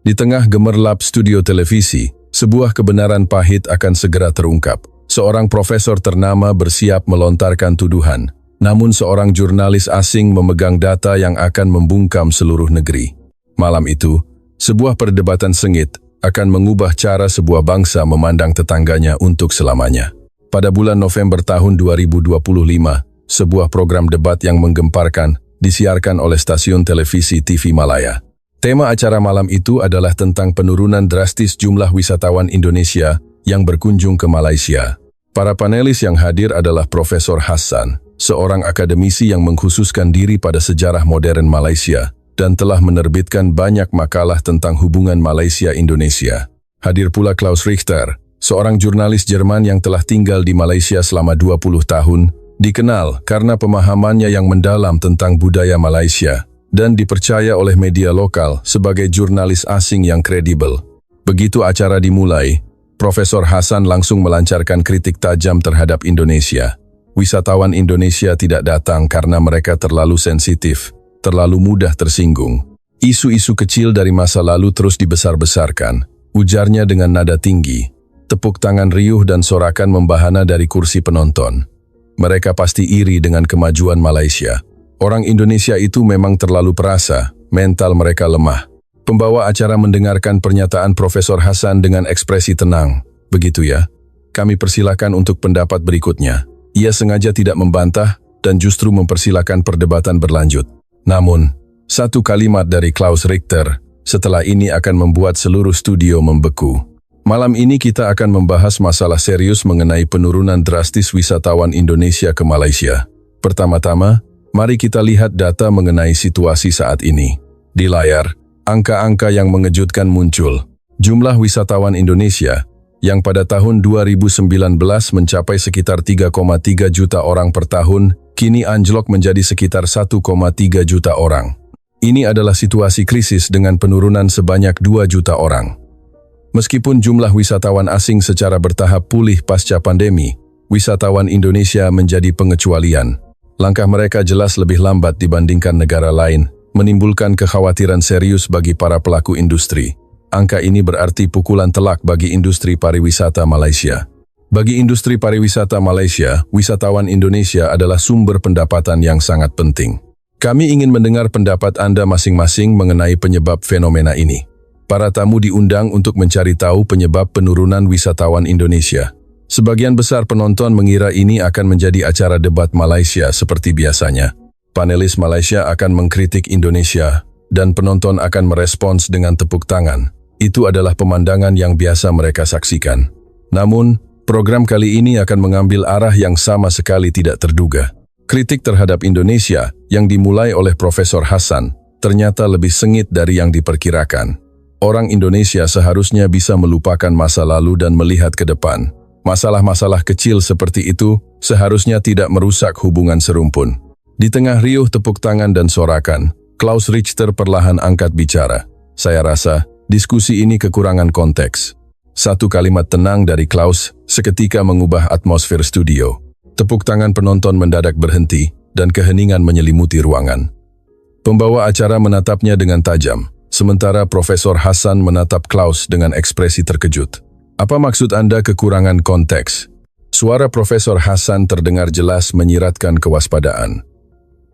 Di tengah gemerlap studio televisi, sebuah kebenaran pahit akan segera terungkap. Seorang profesor ternama bersiap melontarkan tuduhan, namun seorang jurnalis asing memegang data yang akan membungkam seluruh negeri. Malam itu, sebuah perdebatan sengit akan mengubah cara sebuah bangsa memandang tetangganya untuk selamanya. Pada bulan November tahun 2025, sebuah program debat yang menggemparkan disiarkan oleh stasiun televisi TV Malaya. Tema acara malam itu adalah tentang penurunan drastis jumlah wisatawan Indonesia yang berkunjung ke Malaysia. Para panelis yang hadir adalah Profesor Hassan, seorang akademisi yang mengkhususkan diri pada sejarah modern Malaysia dan telah menerbitkan banyak makalah tentang hubungan Malaysia-Indonesia. Hadir pula Klaus Richter, seorang jurnalis Jerman yang telah tinggal di Malaysia selama 20 tahun, dikenal karena pemahamannya yang mendalam tentang budaya Malaysia dan dipercaya oleh media lokal sebagai jurnalis asing yang kredibel. Begitu acara dimulai, Profesor Hassan langsung melancarkan kritik tajam terhadap Indonesia. Wisatawan Indonesia tidak datang karena mereka terlalu sensitif, terlalu mudah tersinggung. Isu-isu kecil dari masa lalu terus dibesar-besarkan, ujarnya dengan nada tinggi. Tepuk tangan riuh dan sorakan membahana dari kursi penonton. Mereka pasti iri dengan kemajuan Malaysia. Orang Indonesia itu memang terlalu perasa, mental mereka lemah. Pembawa acara mendengarkan pernyataan Profesor Hassan dengan ekspresi tenang. Begitu ya? Kami persilakan untuk pendapat berikutnya. Ia sengaja tidak membantah dan justru mempersilakan perdebatan berlanjut. Namun, satu kalimat dari Klaus Richter setelah ini akan membuat seluruh studio membeku. Malam ini kita akan membahas masalah serius mengenai penurunan drastis wisatawan Indonesia ke Malaysia. Pertama-tama, mari kita lihat data mengenai situasi saat ini. Di layar, angka-angka yang mengejutkan muncul. Jumlah wisatawan Indonesia yang pada tahun 2019 mencapai sekitar 3,3 juta orang per tahun, kini anjlok menjadi sekitar 1,3 juta orang. Ini adalah situasi krisis dengan penurunan sebanyak 2 juta orang. Meskipun jumlah wisatawan asing secara bertahap pulih pasca pandemi, wisatawan Indonesia menjadi pengecualian. Langkah mereka jelas lebih lambat dibandingkan negara lain, menimbulkan kekhawatiran serius bagi para pelaku industri. Angka ini berarti pukulan telak bagi industri pariwisata Malaysia. Bagi industri pariwisata Malaysia, wisatawan Indonesia adalah sumber pendapatan yang sangat penting. Kami ingin mendengar pendapat Anda masing-masing mengenai penyebab fenomena ini. Para tamu diundang untuk mencari tahu penyebab penurunan wisatawan Indonesia. Sebagian besar penonton mengira ini akan menjadi acara debat Malaysia seperti biasanya. Panelis Malaysia akan mengkritik Indonesia, dan penonton akan merespons dengan tepuk tangan. Itu adalah pemandangan yang biasa mereka saksikan. Namun, program kali ini akan mengambil arah yang sama sekali tidak terduga. Kritik terhadap Indonesia yang dimulai oleh Profesor Hassan ternyata lebih sengit dari yang diperkirakan. Orang Indonesia seharusnya bisa melupakan masa lalu dan melihat ke depan. Masalah-masalah kecil seperti itu seharusnya tidak merusak hubungan serumpun. Di tengah riuh tepuk tangan dan sorakan, Klaus Richter perlahan angkat bicara. Saya rasa diskusi ini kekurangan konteks. Satu kalimat tenang dari Klaus seketika mengubah atmosfer studio. Tepuk tangan penonton mendadak berhenti dan keheningan menyelimuti ruangan. Pembawa acara menatapnya dengan tajam. Sementara Profesor Hassan menatap Klaus dengan ekspresi terkejut. Apa maksud Anda kekurangan konteks? Suara Profesor Hassan terdengar jelas menyiratkan kewaspadaan.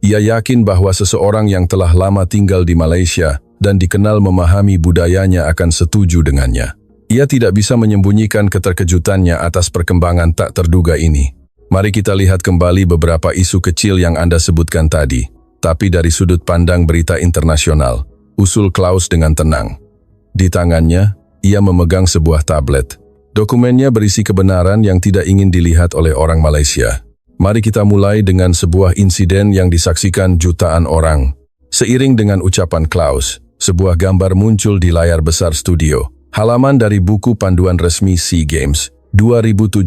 Ia yakin bahwa seseorang yang telah lama tinggal di Malaysia dan dikenal memahami budayanya akan setuju dengannya. Ia tidak bisa menyembunyikan keterkejutannya atas perkembangan tak terduga ini. Mari kita lihat kembali beberapa isu kecil yang Anda sebutkan tadi, tapi dari sudut pandang berita internasional. Usul Klaus dengan tenang. Di tangannya, ia memegang sebuah tablet. Dokumennya berisi kebenaran yang tidak ingin dilihat oleh orang Malaysia. Mari kita mulai dengan sebuah insiden yang disaksikan jutaan orang. Seiring dengan ucapan Klaus, sebuah gambar muncul di layar besar studio. Halaman dari buku panduan resmi SEA Games 2017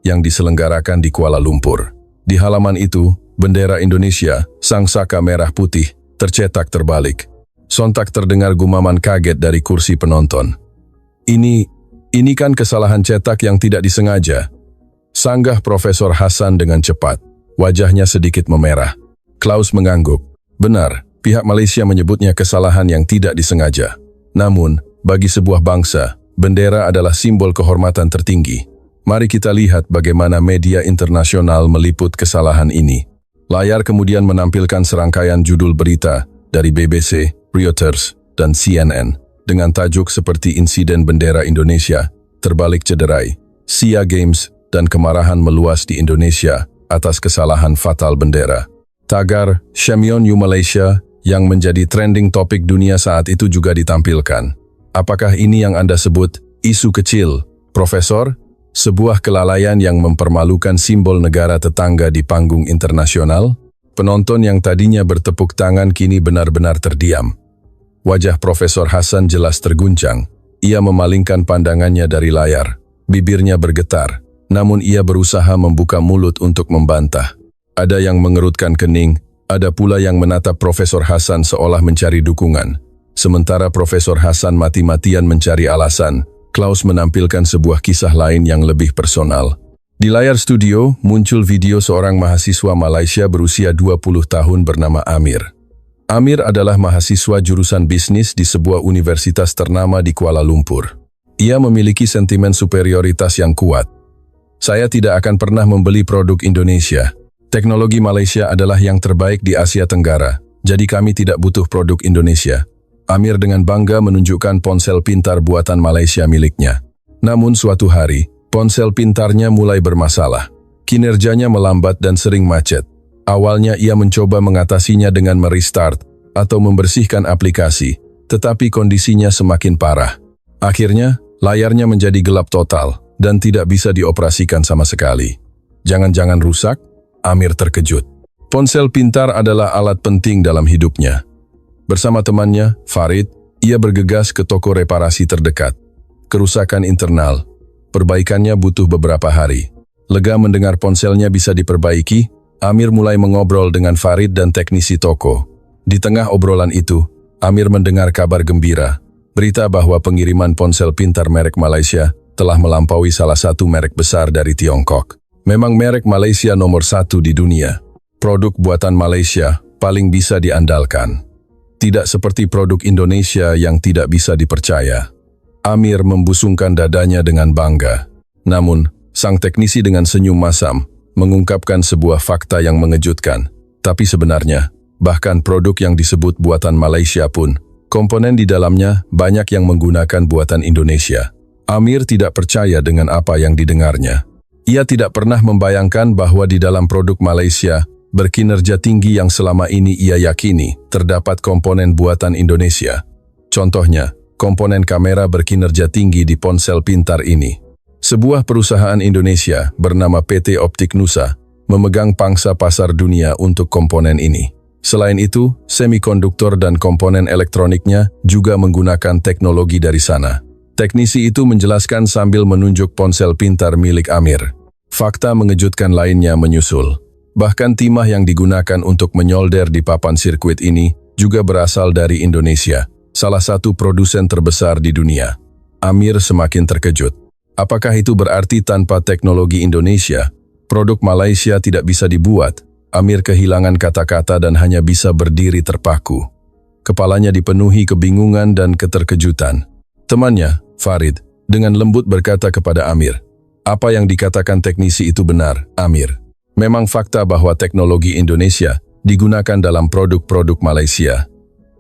yang diselenggarakan di Kuala Lumpur. Di halaman itu, bendera Indonesia, sang saka merah putih, tercetak terbalik. Sontak terdengar gumaman kaget dari kursi penonton. Ini kan kesalahan cetak yang tidak disengaja. Sanggah Profesor Hassan dengan cepat. Wajahnya sedikit memerah. Klaus mengangguk. Benar, pihak Malaysia menyebutnya kesalahan yang tidak disengaja. Namun, bagi sebuah bangsa, bendera adalah simbol kehormatan tertinggi. Mari kita lihat bagaimana media internasional meliput kesalahan ini. Layar kemudian menampilkan serangkaian judul berita dari BBC, Reuters, dan CNN dengan tajuk seperti insiden bendera Indonesia terbalik cederai, SEA Games, dan kemarahan meluas di Indonesia atas kesalahan fatal bendera. Tagar Champion You Malaysia yang menjadi trending topik dunia saat itu juga ditampilkan. Apakah ini yang Anda sebut isu kecil, Profesor? Sebuah kelalaian yang mempermalukan simbol negara tetangga di panggung internasional? Penonton yang tadinya bertepuk tangan kini benar-benar terdiam. Wajah Profesor Hasan jelas terguncang. Ia memalingkan pandangannya dari layar. Bibirnya bergetar, namun ia berusaha membuka mulut untuk membantah. Ada yang mengerutkan kening, ada pula yang menatap Profesor Hasan seolah mencari dukungan. Sementara Profesor Hasan mati-matian mencari alasan, Klaus menampilkan sebuah kisah lain yang lebih personal. Di layar studio, muncul video seorang mahasiswa Malaysia berusia 20 tahun bernama Amir. Amir adalah mahasiswa jurusan bisnis di sebuah universitas ternama di Kuala Lumpur. Ia memiliki sentimen superioritas yang kuat. Saya tidak akan pernah membeli produk Indonesia. Teknologi Malaysia adalah yang terbaik di Asia Tenggara, jadi kami tidak butuh produk Indonesia. Amir dengan bangga menunjukkan ponsel pintar buatan Malaysia miliknya. Namun suatu hari, ponsel pintarnya mulai bermasalah. Kinerjanya melambat dan sering macet. Awalnya ia mencoba mengatasinya dengan merestart atau membersihkan aplikasi, tetapi kondisinya semakin parah. Akhirnya, layarnya menjadi gelap total dan tidak bisa dioperasikan sama sekali. Jangan-jangan rusak? Amir terkejut. Ponsel pintar adalah alat penting dalam hidupnya. Bersama temannya, Farid, ia bergegas ke toko reparasi terdekat. Kerusakan internal. Perbaikannya butuh beberapa hari. Lega mendengar ponselnya bisa diperbaiki, Amir mulai mengobrol dengan Farid dan teknisi toko. Di tengah obrolan itu, Amir mendengar kabar gembira. Berita bahwa pengiriman ponsel pintar merek Malaysia telah melampaui salah satu merek besar dari Tiongkok. Memang merek Malaysia nomor 1 di dunia. Produk buatan Malaysia paling bisa diandalkan. Tidak seperti produk Indonesia yang tidak bisa dipercaya. Amir membusungkan dadanya dengan bangga. Namun, sang teknisi dengan senyum masam mengungkapkan sebuah fakta yang mengejutkan. Tapi sebenarnya, bahkan produk yang disebut buatan Malaysia pun, komponen di dalamnya banyak yang menggunakan buatan Indonesia. Amir tidak percaya dengan apa yang didengarnya. Ia tidak pernah membayangkan bahwa di dalam produk Malaysia berkinerja tinggi yang selama ini ia yakini terdapat komponen buatan Indonesia. Contohnya, komponen kamera berkinerja tinggi di ponsel pintar ini. Sebuah perusahaan Indonesia bernama PT Optik Nusa memegang pangsa pasar dunia untuk komponen ini. Selain itu, semikonduktor dan komponen elektroniknya juga menggunakan teknologi dari sana. Teknisi itu menjelaskan sambil menunjuk ponsel pintar milik Amir. Fakta mengejutkan lainnya menyusul. Bahkan timah yang digunakan untuk menyolder di papan sirkuit ini juga berasal dari Indonesia, salah satu produsen terbesar di dunia. Amir semakin terkejut. Apakah itu berarti tanpa teknologi Indonesia, produk Malaysia tidak bisa dibuat? Amir kehilangan kata-kata dan hanya bisa berdiri terpaku. Kepalanya dipenuhi kebingungan dan keterkejutan. Temannya, Farid, dengan lembut berkata kepada Amir, "Apa yang dikatakan teknisi itu benar, Amir. Memang fakta bahwa teknologi Indonesia digunakan dalam produk-produk Malaysia."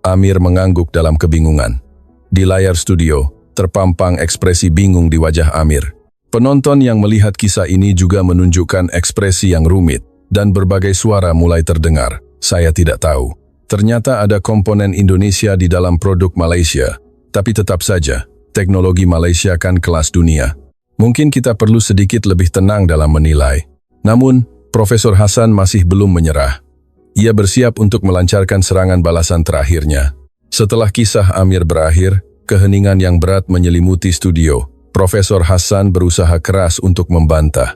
Amir mengangguk dalam kebingungan. Di layar studio, terpampang ekspresi bingung di wajah Amir. Penonton yang melihat kisah ini juga menunjukkan ekspresi yang rumit, dan berbagai suara mulai terdengar. "Saya tidak tahu. Ternyata ada komponen Indonesia di dalam produk Malaysia. Tapi tetap saja, teknologi Malaysia kan kelas dunia. Mungkin kita perlu sedikit lebih tenang dalam menilai." Namun, Profesor Hasan masih belum menyerah. Ia bersiap untuk melancarkan serangan balasan terakhirnya. Setelah kisah Amir berakhir, keheningan yang berat menyelimuti studio. Profesor Hasan berusaha keras untuk membantah.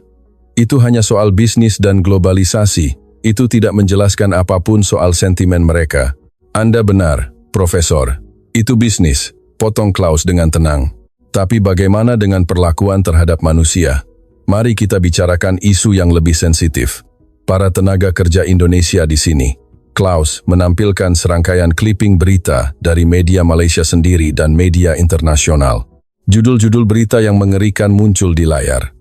Itu hanya soal bisnis dan globalisasi. Itu tidak menjelaskan apapun soal sentimen mereka. Anda benar, Profesor. Itu bisnis, potong Klaus dengan tenang. Tapi bagaimana dengan perlakuan terhadap manusia? Mari kita bicarakan isu yang lebih sensitif. Para tenaga kerja Indonesia di sini. Klaus menampilkan serangkaian clipping berita dari media Malaysia sendiri dan media internasional. Judul-judul berita yang mengerikan muncul di layar.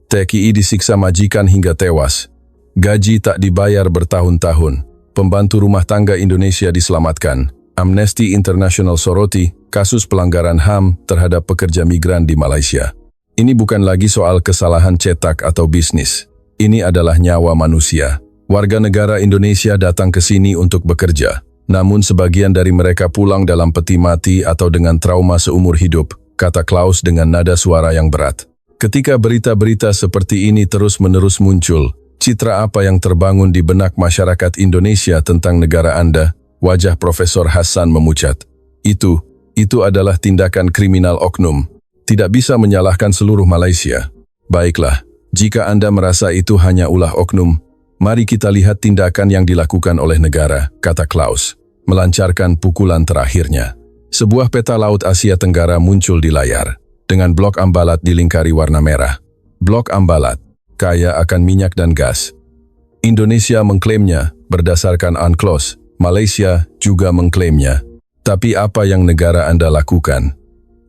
TKI disiksa majikan hingga tewas. Gaji tak dibayar bertahun-tahun. Pembantu rumah tangga Indonesia diselamatkan. Amnesty International soroti kasus pelanggaran HAM terhadap pekerja migran di Malaysia. Ini bukan lagi soal kesalahan cetak atau bisnis. Ini adalah nyawa manusia. Warga negara Indonesia datang ke sini untuk bekerja. Namun sebagian dari mereka pulang dalam peti mati atau dengan trauma seumur hidup, kata Klaus dengan nada suara yang berat. Ketika berita-berita seperti ini terus-menerus muncul, citra apa yang terbangun di benak masyarakat Indonesia tentang negara Anda? Wajah Profesor Hassan memucat. Itu adalah tindakan kriminal oknum. Tidak bisa menyalahkan seluruh Malaysia. Baiklah, jika Anda merasa itu hanya ulah oknum, mari kita lihat tindakan yang dilakukan oleh negara, kata Klaus, melancarkan pukulan terakhirnya. Sebuah peta laut Asia Tenggara muncul di layar, dengan blok Ambalat dilingkari warna merah. Blok Ambalat, kaya akan minyak dan gas. Indonesia mengklaimnya berdasarkan UNCLOS, Malaysia juga mengklaimnya. Tapi apa yang negara Anda lakukan?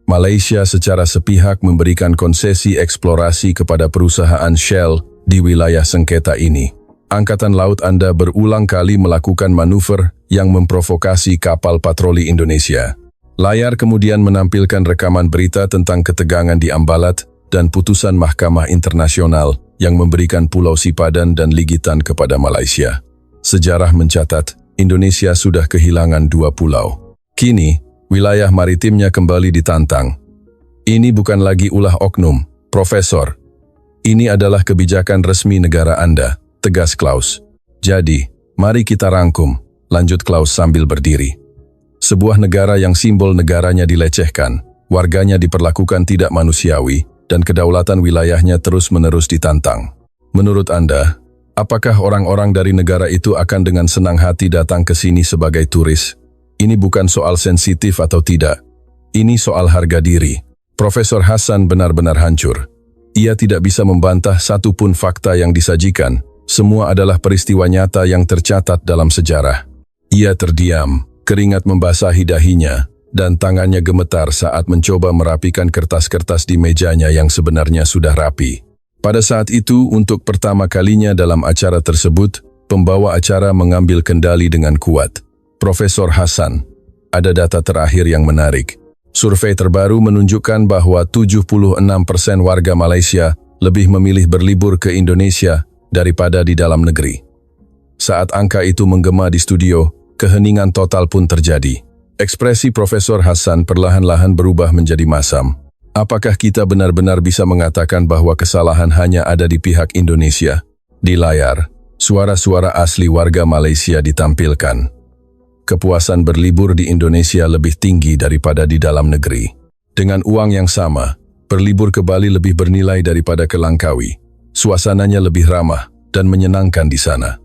Malaysia secara sepihak memberikan konsesi eksplorasi kepada perusahaan Shell di wilayah sengketa ini. Angkatan Laut Anda berulang kali melakukan manuver yang memprovokasi kapal patroli Indonesia. Layar kemudian menampilkan rekaman berita tentang ketegangan di Ambalat dan putusan Mahkamah Internasional yang memberikan Pulau Sipadan dan Ligitan kepada Malaysia. Sejarah mencatat, Indonesia sudah kehilangan 2 pulau. Kini, wilayah maritimnya kembali ditantang. Ini bukan lagi ulah oknum, Profesor. Ini adalah kebijakan resmi negara Anda, tegas Klaus. Jadi, mari kita rangkum, lanjut Klaus sambil berdiri. Sebuah negara yang simbol negaranya dilecehkan, warganya diperlakukan tidak manusiawi, dan kedaulatan wilayahnya terus-menerus ditantang. Menurut Anda, apakah orang-orang dari negara itu akan dengan senang hati datang ke sini sebagai turis? Ini bukan soal sensitif atau tidak. Ini soal harga diri. Profesor Hassan benar-benar hancur. Ia tidak bisa membantah satupun fakta yang disajikan. Semua adalah peristiwa nyata yang tercatat dalam sejarah. Ia terdiam, keringat membasahi dahinya, dan tangannya gemetar saat mencoba merapikan kertas-kertas di mejanya yang sebenarnya sudah rapi. Pada saat itu, untuk pertama kalinya dalam acara tersebut, pembawa acara mengambil kendali dengan kuat. Profesor Hassan, ada data terakhir yang menarik. Survei terbaru menunjukkan bahwa 76% warga Malaysia lebih memilih berlibur ke Indonesia daripada di dalam negeri. Saat angka itu menggema di studio, keheningan total pun terjadi. Ekspresi Profesor Hassan perlahan-lahan berubah menjadi masam. Apakah kita benar-benar bisa mengatakan bahwa kesalahan hanya ada di pihak Indonesia? Di layar, suara-suara asli warga Malaysia ditampilkan. Kepuasan berlibur di Indonesia lebih tinggi daripada di dalam negeri. Dengan uang yang sama, berlibur ke Bali lebih bernilai daripada ke Langkawi. Suasananya lebih ramah dan menyenangkan di sana.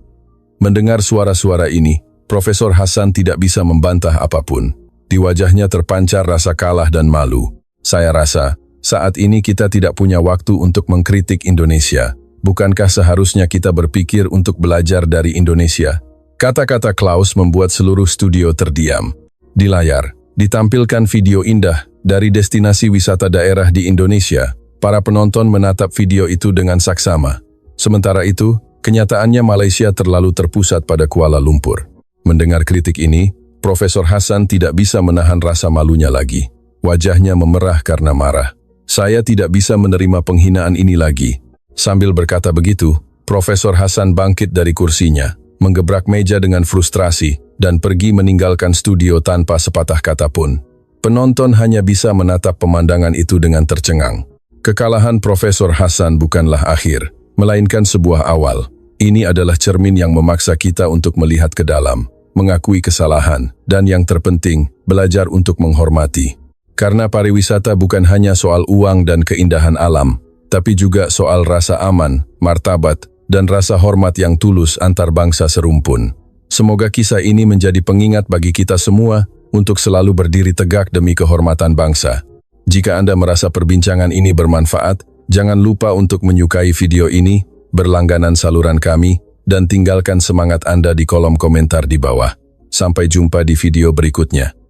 Mendengar suara-suara ini, Profesor Hassan tidak bisa membantah apapun. Di wajahnya terpancar rasa kalah dan malu. Saya rasa, saat ini kita tidak punya waktu untuk mengkritik Indonesia. Bukankah seharusnya kita berpikir untuk belajar dari Indonesia? Kata-kata Klaus membuat seluruh studio terdiam. Di layar, ditampilkan video indah dari destinasi wisata daerah di Indonesia. Para penonton menatap video itu dengan saksama. Sementara itu, kenyataannya Malaysia terlalu terpusat pada Kuala Lumpur. Mendengar kritik ini, Profesor Hassan tidak bisa menahan rasa malunya lagi. Wajahnya memerah karena marah. Saya tidak bisa menerima penghinaan ini lagi. Sambil berkata begitu, Profesor Hassan bangkit dari kursinya, menggebrak meja dengan frustrasi, dan pergi meninggalkan studio tanpa sepatah kata pun. Penonton hanya bisa menatap pemandangan itu dengan tercengang. Kekalahan Profesor Hassan bukanlah akhir, melainkan sebuah awal. Ini adalah cermin yang memaksa kita untuk melihat ke dalam, mengakui kesalahan, dan yang terpenting, belajar untuk menghormati. Karena pariwisata bukan hanya soal uang dan keindahan alam, tapi juga soal rasa aman, martabat, dan rasa hormat yang tulus antar bangsa serumpun. Semoga kisah ini menjadi pengingat bagi kita semua untuk selalu berdiri tegak demi kehormatan bangsa. Jika Anda merasa perbincangan ini bermanfaat, jangan lupa untuk menyukai video ini, berlangganan saluran kami, dan tinggalkan semangat Anda di kolom komentar di bawah. Sampai jumpa di video berikutnya.